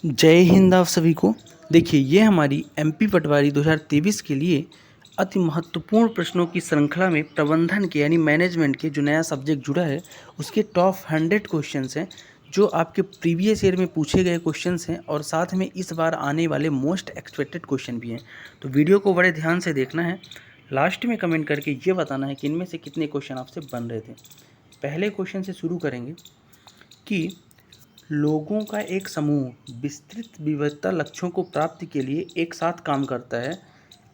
जय हिंद आप सभी को। देखिए, ये हमारी एमपी पटवारी 2023 के लिए अति महत्वपूर्ण प्रश्नों की श्रृंखला में प्रबंधन के यानी मैनेजमेंट के जो नया सब्जेक्ट जुड़ा है उसके टॉप 100 क्वेश्चंस हैं जो आपके प्रीवियस ईयर में पूछे गए क्वेश्चंस हैं और साथ में इस बार आने वाले मोस्ट एक्सपेक्टेड क्वेश्चन भी हैं। तो वीडियो को बड़े ध्यान से देखना है, लास्ट में कमेंट करके ये बताना है कि इनमें से कितने क्वेश्चन आपसे बन रहे थे। पहले क्वेश्चन से शुरू करेंगे कि लोगों का एक समूह विस्तृत विविधता लक्ष्यों को प्राप्ति के लिए एक साथ काम करता है।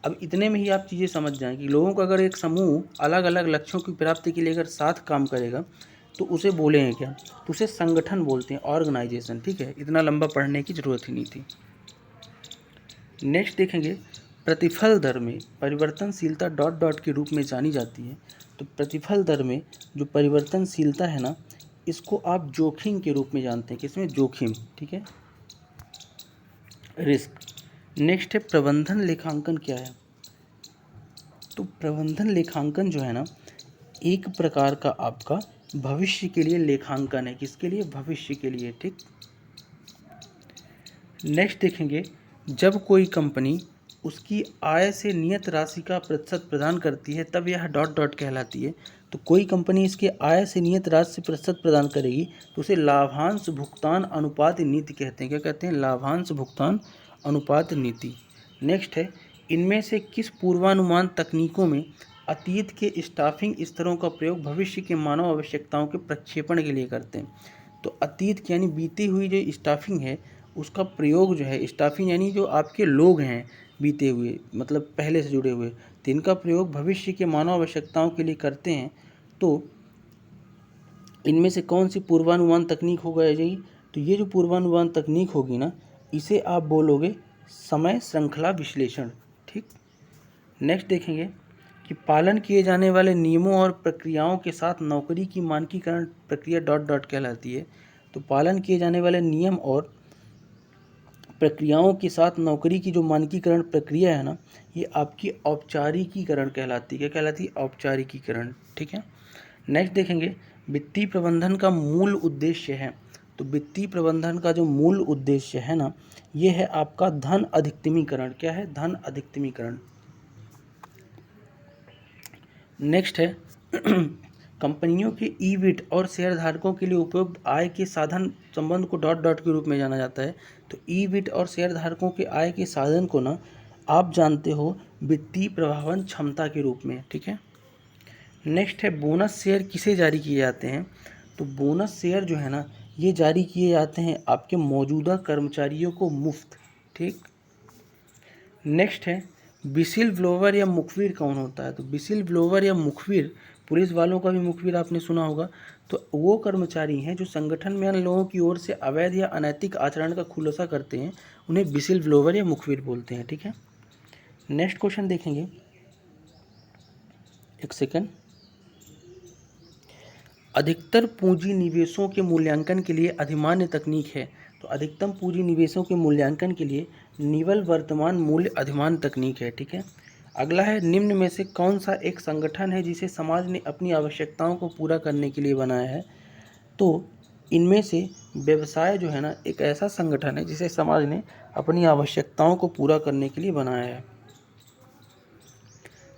अब इतने में ही आप चीज़ें समझ जाएं कि लोगों का अगर एक समूह अलग अलग लक्ष्यों की प्राप्ति के लिए अगर साथ काम करेगा तो उसे बोलेंगे क्या? तो उसे संगठन बोलते हैं, ऑर्गेनाइजेशन। ठीक है, इतना लंबा पढ़ने की ज़रूरत ही नहीं थी। नेक्स्ट देखेंगे, प्रतिफल दर में परिवर्तनशीलता डॉट डॉट के रूप में जानी जाती है। तो प्रतिफल दर में जो परिवर्तनशीलता है ना, इसको आप जोखिम के रूप में जानते हैं। किसमें? जोखिम। ठीक है, रिस्क। नेक्स्ट है प्रबंधन लेखांकन क्या है? तो प्रबंधन लेखांकन जो है ना, एक प्रकार का आपका भविष्य के लिए लेखांकन है। किसके लिए? भविष्य के लिए। ठीक। नेक्स्ट देखेंगे, जब कोई कंपनी उसकी आय से नियत राशि का प्रतिशत प्रदान करती है तब यह डॉट डॉट कहलाती है। तो कोई कंपनी इसके आय से नियत राशि प्रतिशत प्रदान करेगी तो उसे लाभांश भुगतान अनुपात नीति कहते हैं। क्या कहते हैं? लाभांश भुगतान अनुपात नीति। नेक्स्ट है, इनमें से किस पूर्वानुमान तकनीकों में अतीत के स्टाफिंग स्तरों का प्रयोग भविष्य के मानव आवश्यकताओं के प्रक्षेपण के लिए करते हैं? तो अतीत की यानी बीती हुई जो स्टाफिंग है उसका प्रयोग जो है, स्टाफिंग यानी जो आपके लोग हैं बीते हुए, मतलब पहले से जुड़े हुए, तो इनका प्रयोग भविष्य के मानव आवश्यकताओं के लिए करते हैं। तो इनमें से कौन सी पूर्वानुमान तकनीक होगा जी? तो ये जो पूर्वानुमान तकनीक होगी ना, इसे आप बोलोगे समय श्रृंखला विश्लेषण। ठीक। नेक्स्ट देखेंगे कि पालन किए जाने वाले नियमों और प्रक्रियाओं के साथ नौकरी की मानकीकरण प्रक्रिया डॉट डॉट कहलाती है। तो पालन किए जाने वाले नियम और प्रक्रियाओं के साथ नौकरी की जो मानकीकरण प्रक्रिया है ना, ये आपकी औपचारिकीकरण कहलाती है। क्या कहलाती है? औपचारिकीकरण। ठीक है। नेक्स्ट देखेंगे, वित्तीय प्रबंधन का मूल उद्देश्य है। तो वित्तीय प्रबंधन का जो मूल उद्देश्य है ना, ये है आपका धन अधिकतमीकरण। क्या है? धन अधिकतमीकरण। नेक्स्ट है कंपनियों के ईबिट और शेयरधारकों के लिए उपयुक्त आय के साधन संबंध को डॉट डॉट के रूप में जाना जाता है। तो ईबिट और शेयरधारकों के आय के साधन को ना आप जानते हो वित्तीय प्रभावन क्षमता के रूप में। ठीक है। नेक्स्ट है, बोनस शेयर किसे जारी किए जाते हैं? तो बोनस शेयर जो है ना, ये जारी किए जाते हैं आपके मौजूदा कर्मचारियों को मुफ्त। ठीक। नेक्स्ट है, विसिल ब्लोवर या मुखबिर कौन होता है? तो विसिल ब्लोवर या मुखबिर, पुलिस वालों का भी मुखबिर आपने सुना होगा। तो वो कर्मचारी हैं जो संगठन में अन्य लोगों की ओर से अवैध या अनैतिक आचरण का खुलासा करते हैं, उन्हें विसिल ब्लोवर या मुखबिर बोलते हैं। ठीक है। नेक्स्ट क्वेश्चन देखेंगे, एक सेकंड। अधिकतर पूंजी निवेशों के मूल्यांकन के लिए अधिमान्य तकनीक है। तो अधिकतम पूंजी निवेशों के मूल्यांकन के लिए निवल वर्तमान मूल्य अधिमान्य तकनीक है। ठीक है। अगला है, निम्न में से कौन सा एक संगठन है जिसे समाज ने अपनी आवश्यकताओं को पूरा करने के लिए बनाया है? तो इनमें से व्यवसाय जो है ना, एक ऐसा संगठन है जिसे समाज ने अपनी आवश्यकताओं को पूरा करने के लिए बनाया है।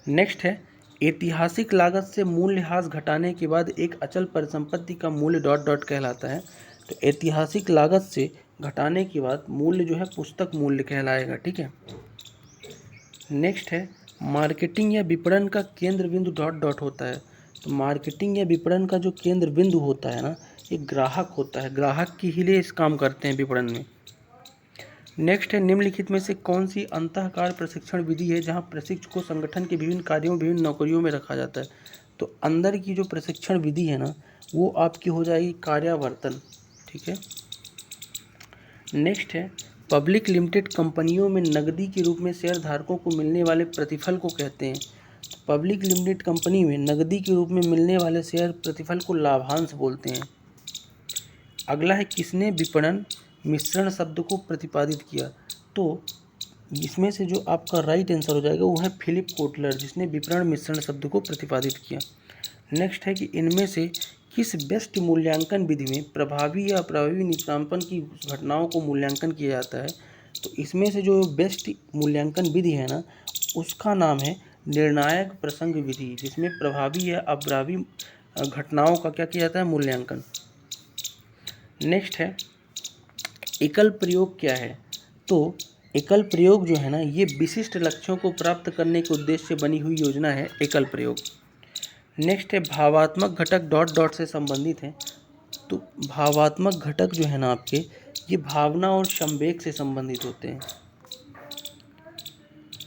नेक्स्ट है, ऐतिहासिक लागत से मूल्यह्रास घटाने के बाद एक अचल परिसंपत्ति का मूल्य डॉट डॉट कहलाता है। तो ऐतिहासिक लागत से घटाने के बाद मूल्य जो है पुस्तक मूल्य कहलाएगा। ठीक है। नेक्स्ट है, मार्केटिंग या विपणन का केंद्र बिंदु डॉट डॉट होता है। तो मार्केटिंग या विपणन का जो केंद्र बिंदु होता है ना, ये ग्राहक होता है। ग्राहक के ही लिए इस काम करते हैं विपणन में। नेक्स्ट है, निम्नलिखित में से कौन सी अंतःकार प्रशिक्षण विधि है जहां प्रशिक्षु को संगठन के विभिन्न कार्यों विभिन्न नौकरियों में रखा जाता है? तो अंदर की जो प्रशिक्षण विधि है ना, वो आपकी हो जाएगी कार्यावर्तन। ठीक है। नेक्स्ट है, पब्लिक लिमिटेड कंपनियों में नकदी के रूप में शेयरधारकों को मिलने वाले प्रतिफल को कहते हैं। पब्लिक लिमिटेड कंपनी में नकदी के रूप में मिलने वाले शेयर प्रतिफल को लाभांश बोलते हैं। अगला है, किसने विपणन मिश्रण शब्द को प्रतिपादित किया? तो इसमें से जो आपका राइट आंसर हो जाएगा वो है फिलिप कोटलर, जिसने विपणन मिश्रण शब्द को प्रतिपादित किया। नेक्स्ट है कि इनमें से किस बेस्ट मूल्यांकन विधि में प्रभावी या अप्रभावी निष्पादन की घटनाओं को मूल्यांकन किया जाता है? तो इसमें से जो बेस्ट मूल्यांकन विधि है ना, उसका नाम है निर्णायक प्रसंग विधि, जिसमें प्रभावी या अप्रभावी घटनाओं का क्या किया जाता है? मूल्यांकन। नेक्स्ट है एकल प्रयोग क्या है? तो एकल प्रयोग जो है ना, ये विशिष्ट लक्ष्यों को प्राप्त करने के उद्देश्य से बनी हुई योजना है एकल प्रयोग। नेक्स्ट है भावात्मक घटक डॉट डॉट से संबंधित है। तो भावात्मक घटक जो है ना आपके, ये भावना और संवेग से संबंधित होते हैं।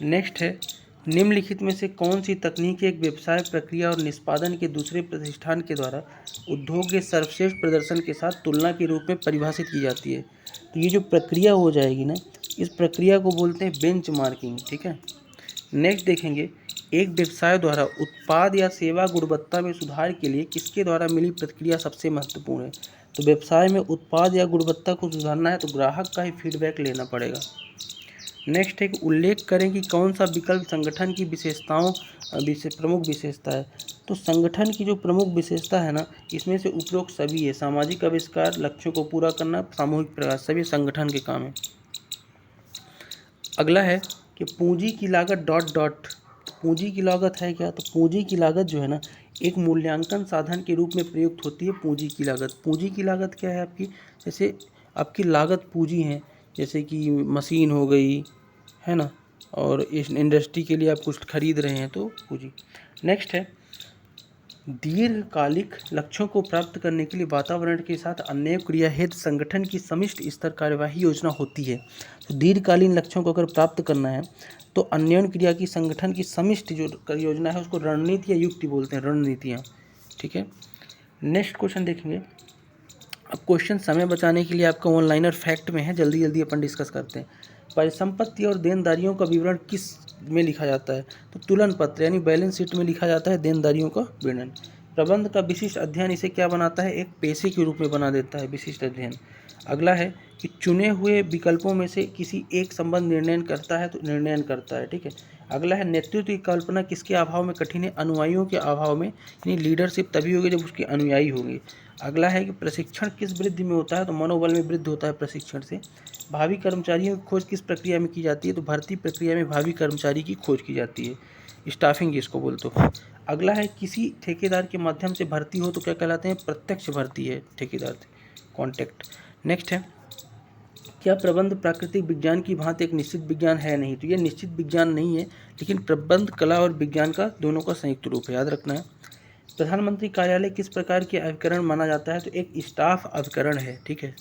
नेक्स्ट है निम्नलिखित में से कौन सी तकनीक एक व्यवसाय प्रक्रिया और निष्पादन के दूसरे प्रतिष्ठान के द्वारा उद्योग के सर्वश्रेष्ठ प्रदर्शन के साथ तुलना के रूप में परिभाषित की जाती है? तो ये जो प्रक्रिया हो जाएगी ना, इस प्रक्रिया को बोलते हैं बेंचमार्किंग। ठीक है। नेक्स्ट देखेंगे एक व्यवसाय द्वारा उत्पाद या सेवा गुणवत्ता में सुधार के लिए किसके द्वारा मिली प्रतिक्रिया सबसे महत्वपूर्ण है? तो व्यवसाय में उत्पाद या गुणवत्ता को सुधारना है तो ग्राहक का ही फीडबैक लेना पड़ेगा। नेक्स्ट है उल्लेख करें कि कौन सा विकल्प संगठन की विशेषताओं प्रमुख विशेषता है? तो संगठन की जो प्रमुख विशेषता है ना, इसमें से उपरोक्त सभी है। सामाजिक आविष्कार, लक्ष्यों को पूरा करना, सामूहिक प्रयास, सभी संगठन के काम है। अगला है कि पूंजी की लागत डॉट डॉट। पूंजी की लागत है क्या? तो पूंजी की लागत जो है ना, एक मूल्यांकन साधन के रूप में प्रयुक्त होती है। पूंजी की लागत, पूंजी की लागत क्या है आपकी? जैसे आपकी लागत पूंजी है, जैसे कि मशीन हो गई है ना, और इस इंडस्ट्री के लिए आप कुछ खरीद रहे हैं तो पूंजी। नेक्स्ट है दीर्घकालिक लक्ष्यों को प्राप्त करने के लिए वातावरण के साथ अन्य क्रिया हेतु संगठन की समष्टि स्तर कार्यवाही योजना होती है। तो दीर्घकालीन लक्ष्यों को अगर प्राप्त करना है तो अन्योन क्रिया की संगठन की समष्टि जो योजना है उसको रणनीति या युक्ति बोलते हैं, रणनीतियाँ। ठीक है। नेक्स्ट क्वेश्चन देखेंगे। अब क्वेश्चन समय बचाने के लिए आपका ऑनलाइनर फैक्ट में है, जल्दी जल्दी अपन डिस्कस करते हैं। परिसंपत्ति और देनदारियों का विवरण किस में लिखा जाता है? तो तुलन पत्र यानी बैलेंस शीट में लिखा जाता है देनदारियों का विवरण। प्रबंध का विशिष्ट अध्ययन इसे क्या बनाता है? एक पेशे के रूप में बना देता है विशिष्ट अध्ययन। अगला है कि चुने हुए विकल्पों में से किसी एक संबंध निर्णय करता है तो निर्णयन करता है। ठीक है। अगला है नेतृत्व की कल्पना किसके अभाव में कठिन है? अनुयायियों के अभाव में, यानी लीडरशिप तभी होगी जब उसके अनुयायी होंगे। अगला है कि प्रशिक्षण किस वृद्धि में होता है? तो मनोबल में वृद्धि होता है प्रशिक्षण से। भावी कर्मचारियों की खोज किस प्रक्रिया में की जाती है? तो भर्ती प्रक्रिया में भावी कर्मचारी की खोज की जाती है, स्टाफिंग जिसको बोलते हो। अगला है किसी ठेकेदार के माध्यम से भर्ती हो तो क्या कहलाते हैं? प्रत्यक्ष भर्ती है ठेकेदार से, कॉन्ट्रैक्ट। नेक्स्ट है क्या प्रबंध प्राकृतिक विज्ञान की भांति एक निश्चित विज्ञान है? नहीं, तो ये निश्चित विज्ञान नहीं है, लेकिन प्रबंध कला और विज्ञान का दोनों का संयुक्त रूप है, याद रखना है। प्रधानमंत्री कार्यालय किस प्रकार के अभिकरण माना जाता है? तो एक स्टाफ अभिकरण है। ठीक है।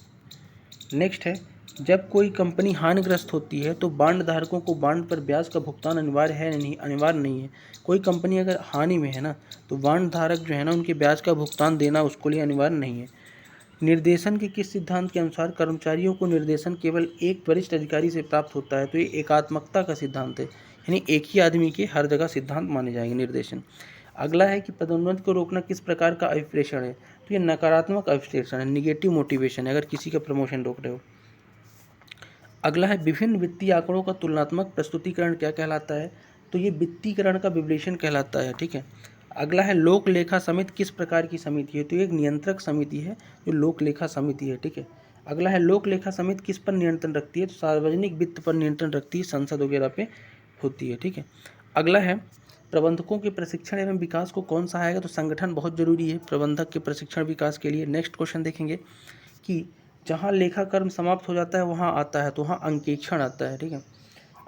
नेक्स्ट है जब कोई कंपनी हानिग्रस्त होती है तो बांड धारकों को बांड पर ब्याज का भुगतान अनिवार्य है? नहीं, अनिवार्य नहीं है। कोई कंपनी अगर हानि में है ना, तो बांड धारक जो है ना, उनके ब्याज का भुगतान देना उसको लिए अनिवार्य नहीं है। निर्देशन के किस सिद्धांत के अनुसार कर्मचारियों को निर्देशन केवल एक वरिष्ठ अधिकारी से प्राप्त होता है? तो ये एकात्मकता का सिद्धांत है, यानी एक ही आदमी के हर जगह सिद्धांत माने जाएंगे निर्देशन। अगला है कि पदोन्नति को रोकना किस प्रकार का अभिप्रेषण है? तो ये नकारात्मक अभिप्रेषण है, निगेटिव मोटिवेशन है अगर किसी का प्रमोशन रोक रहे हो। अगला है विभिन्न वित्तीय आंकड़ों का तुलनात्मक प्रस्तुतिकरण क्या कहलाता है? तो ये वित्तीकरण का विश्लेषण कहलाता है। ठीक है। अगला है लोक लेखा समिति किस प्रकार की समिति है? तो एक नियंत्रक समिति है जो लोक लेखा समिति है। ठीक है। अगला है लोक लेखा समिति किस पर नियंत्रण रखती है? तो सार्वजनिक वित्त पर नियंत्रण रखती है, संसद वगैरह पे होती है। ठीक है। अगला है प्रबंधकों के प्रशिक्षण एवं विकास को कौन सहायता? तो संगठन बहुत जरूरी है प्रबंधक के प्रशिक्षण विकास के लिए। नेक्स्ट क्वेश्चन देखेंगे कि जहाँ लेखा कर्म समाप्त हो जाता है वहाँ आता है, तो वहाँ अंकेक्षण आता है। ठीक है।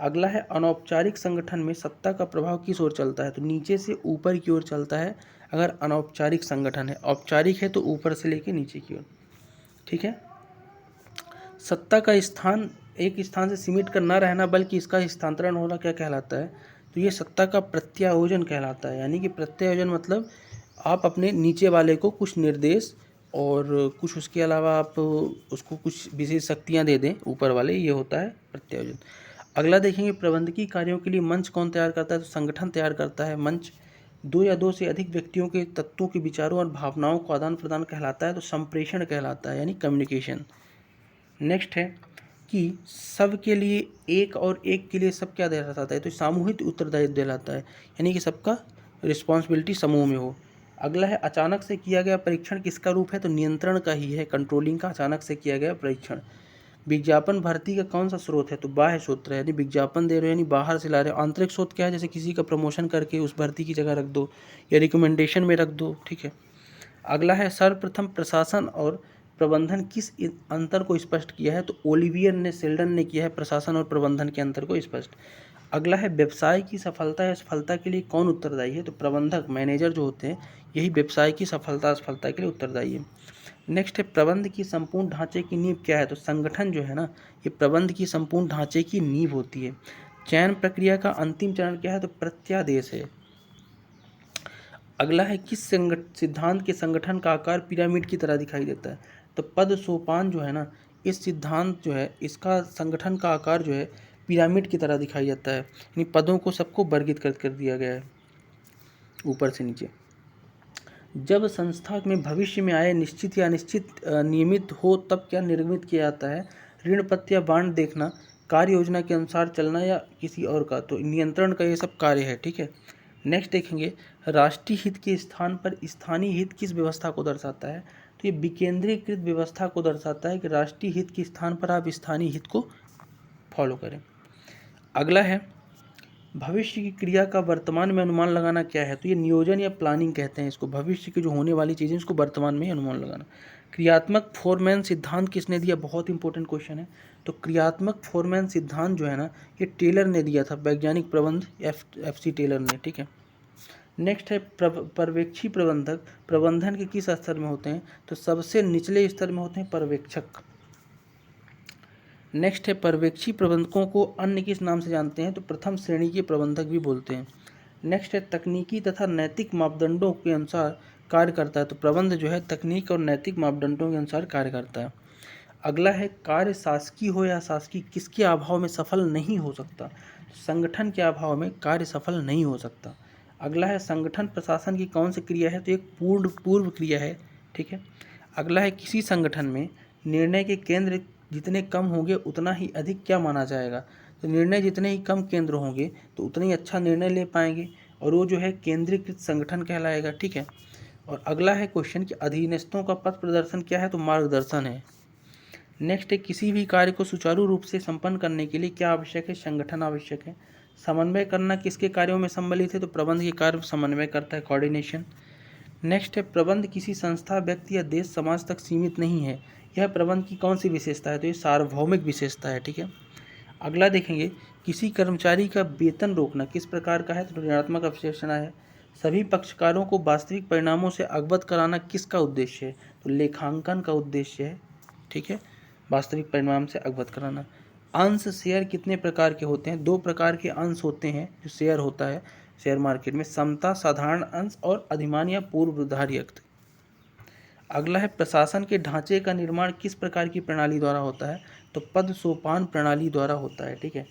अगला है अनौपचारिक संगठन में सत्ता का प्रभाव किस ओर चलता है? तो नीचे से ऊपर की ओर चलता है अगर अनौपचारिक संगठन है। औपचारिक है तो ऊपर से लेके नीचे की ओर। ठीक है। सत्ता का स्थान एक स्थान से सीमित कर न रहना बल्कि इसका हस्तांतरण होना क्या कहलाता है? तो ये सत्ता का प्रत्यायोजन कहलाता है। यानी कि प्रत्यायोजन मतलब आप अपने नीचे वाले को कुछ निर्देश और कुछ उसके अलावा आप उसको कुछ विशेष शक्तियाँ दे दें ऊपर वाले, ये होता है प्रत्यायोजन। अगला देखेंगे प्रबंधकीय कार्यों के लिए मंच कौन तैयार करता है? तो संगठन तैयार करता है मंच। दो या दो से अधिक व्यक्तियों के तत्वों के विचारों और भावनाओं को आदान प्रदान कहलाता है, तो संप्रेषण कहलाता है, यानी कम्युनिकेशन। नेक्स्ट है कि सब के लिए एक और एक के लिए सब क्या दर्शाता है? तो सामूहिक उत्तरदायित्व दिलाता है, यानी कि सबका रिस्पॉन्सिबिलिटी समूह में हो। अगला है अचानक से किया गया परीक्षण किसका रूप है, तो नियंत्रण का ही है, कंट्रोलिंग का अचानक से किया गया परीक्षण। विज्ञापन भर्ती का कौन सा स्रोत है, तो बाह्य स्रोत है, यानी विज्ञापन दे रहे हो यानी बाहर से ला रहे हो। आंतरिक स्रोत क्या है, जैसे किसी का प्रमोशन करके उस भर्ती की जगह रख दो या रिकमेंडेशन में रख दो, ठीक है। अगला है सर्वप्रथम प्रशासन और प्रबंधन किस अंतर को स्पष्ट किया है, तो ओलिवियर ने शेल्डन ने किया है प्रशासन और प्रबंधन के अंतर को स्पष्ट। अगला है व्यवसाय की सफलता या असफलता के लिए कौन उत्तरदायी है, तो प्रबंधक मैनेजर जो होते हैं यही व्यवसाय की सफलता असफलता के लिए उत्तरदायी है। नेक्स्ट है प्रबंध की संपूर्ण ढांचे की नींव क्या है, तो संगठन जो है ना ये प्रबंध की संपूर्ण ढांचे की नींव होती है। चयन प्रक्रिया का अंतिम चरण क्या है, तो प्रत्यादेश है। अगला है किस सिद्धांत के संगठन का आकार पिरामिड की तरह दिखाई देता है, तो पद सोपान जो है ना इस सिद्धांत जो है इसका संगठन का आकार जो है पिरामिड की तरह दिखाई देता है, यानी पदों को सबको वर्गीकृत कर दिया गया है ऊपर से नीचे। जब संस्था में भविष्य में आय निश्चित या अनिश्चित नियमित हो तब क्या निर्गमित किया जाता है, ऋण पत्र या बांड देखना, कार्य योजना के अनुसार चलना या किसी और का, तो नियंत्रण का ये सब कार्य है, ठीक है। नेक्स्ट देखेंगे राष्ट्रीय हित के स्थान पर स्थानीय हित किस व्यवस्था को दर्शाता है, तो ये विकेंद्रीकृत व्यवस्था को दर्शाता है कि राष्ट्रीय हित के स्थान पर आप स्थानीय हित को फॉलो करें। अगला है भविष्य की क्रिया का वर्तमान में अनुमान लगाना क्या है, तो ये नियोजन या प्लानिंग कहते हैं इसको, भविष्य की जो होने वाली चीज़ें उसको वर्तमान में ही अनुमान लगाना। क्रियात्मक फोरमैन सिद्धांत किसने दिया, बहुत इंपॉर्टेंट क्वेश्चन है, तो क्रियात्मक फोरमैन सिद्धांत जो है ना ये टेलर ने दिया था, वैज्ञानिक प्रबंध FC टेलर ने, ठीक है। नेक्स्ट है पर्यवेक्षी प्रबंधक प्रबंधन के किस स्तर में होते हैं, तो सबसे निचले स्तर में होते हैं पर्यवेक्षक। नेक्स्ट है पर्यवेक्षी प्रबंधकों को अन्य किस नाम से जानते हैं, तो प्रथम श्रेणी के प्रबंधक भी बोलते हैं। नेक्स्ट है तकनीकी तथा नैतिक मापदंडों के अनुसार कार्य करता है, तो प्रबंध जो है तकनीक और नैतिक मापदंडों के अनुसार कार्य करता है। अगला है कार्य शासकीय हो या अशासकीय किसके अभाव में सफल नहीं हो सकता, संगठन के अभाव में कार्य सफल नहीं हो सकता। अगला है संगठन प्रशासन की कौन सी क्रिया है, तो एक पूर्व क्रिया है, ठीक है। अगला है किसी संगठन में निर्णय के केंद्र जितने कम होंगे उतना ही अधिक क्या माना जाएगा, तो निर्णय जितने ही कम केंद्र होंगे तो उतना ही अच्छा निर्णय ले पाएंगे और वो जो है केंद्रीकृत संगठन कहलाएगा, ठीक है। और अगला है क्वेश्चन कि अधीनस्थों का पथ प्रदर्शन क्या है, तो मार्गदर्शन है। नेक्स्ट है किसी भी कार्य को सुचारू रूप से संपन्न करने के लिए क्या आवश्यक है, संगठन आवश्यक है। समन्वय करना किसके कार्यों में सम्मिलित है, तो प्रबंध के कार्य समन्वय करता है, कोऑर्डिनेशन। नेक्स्ट है प्रबंध किसी संस्था व्यक्ति या देश समाज तक सीमित नहीं है, यह प्रबंध की कौन सी विशेषता है, तो ये सार्वभौमिक विशेषता है, ठीक है। अगला देखेंगे किसी कर्मचारी का वेतन रोकना किस प्रकार का है, तो ऋणात्मक अवशोषण है। सभी पक्षकारों को वास्तविक परिणामों से अवगत कराना किसका उद्देश्य है, तो लेखांकन का उद्देश्य है, ठीक है, वास्तविक परिणाम से अवगत कराना। अंश शेयर कितने प्रकार के होते हैं, 2 प्रकार के अंश होते हैं जो शेयर होता है शेयर मार्केट में, समता साधारण अंश और अधिमान या पूर्वधार्यक्त। अगला है प्रशासन के ढांचे का निर्माण किस प्रकार की प्रणाली द्वारा होता है, तो पद सोपान प्रणाली द्वारा होता है, ठीक है।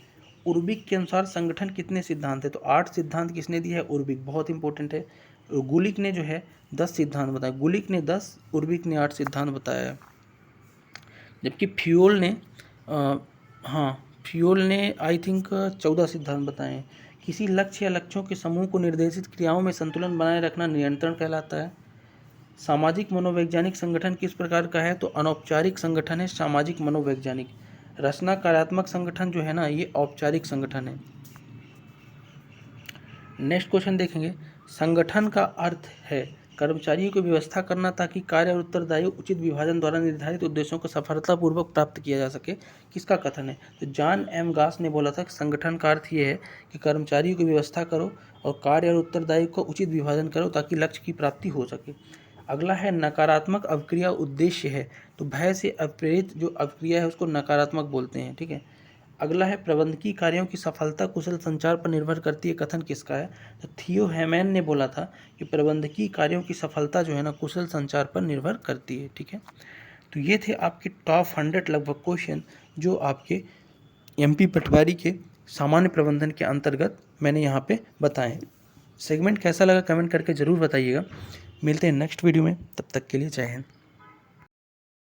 उर्बिक के अनुसार संगठन कितने सिद्धांत है, तो 8 सिद्धांत किसने दिया है, उर्बिक, बहुत इंपॉर्टेंट है। गुलिक ने जो है 10 सिद्धांत बताए, गुलिक ने 10, उर्बिक ने 8 सिद्धांत बताया है। जबकि फ्यूल ने आई थिंक 14 सिद्धांत बताए हैं। किसी लक्ष्य या लक्ष्यों के समूह को निर्देशित क्रियाओं में संतुलन बनाए रखना नियंत्रण कहलाता है। सामाजिक मनोवैज्ञानिक संगठन किस प्रकार का है, तो अनौपचारिक संगठन है सामाजिक मनोवैज्ञानिक। रचना कार्यात्मक संगठन जो है ना ये औपचारिक संगठन है। नेक्स्ट क्वेश्चन देखेंगे संगठन का अर्थ है कर्मचारियों की व्यवस्था करना ताकि कार्य और उत्तरदायित्व उचित विभाजन द्वारा निर्धारित उद्देश्यों को सफलतापूर्वक प्राप्त किया जा सके, किसका कथन है, तो जॉन एम गास ने बोला था कि संगठन का अर्थ ये है कि कर्मचारियों की व्यवस्था करो और कार्य और उत्तरदायित्व को उचित विभाजन करो ताकि लक्ष्य की प्राप्ति हो सके। अगला है नकारात्मक अवक्रिया उद्देश्य है, तो भय से अप्रेरित जो अवक्रिया है उसको नकारात्मक बोलते हैं, ठीक है। अगला है प्रबंधकीय कार्यों की सफलता कुशल संचार पर निर्भर करती है, कथन किसका है, तो थियो हेमैन ने बोला था कि प्रबंधकीय कार्यों की सफलता जो है ना कुशल संचार पर निर्भर करती है, ठीक है। तो ये थे आपके टॉप 100 लगभग क्वेश्चन जो आपके MP पटवारी के सामान्य प्रबंधन के अंतर्गत मैंने यहाँ पे बताए। सेगमेंट कैसा लगा कमेंट करके ज़रूर बताइएगा। मिलते हैं नेक्स्ट वीडियो में, तब तक के लिए जय हिंद।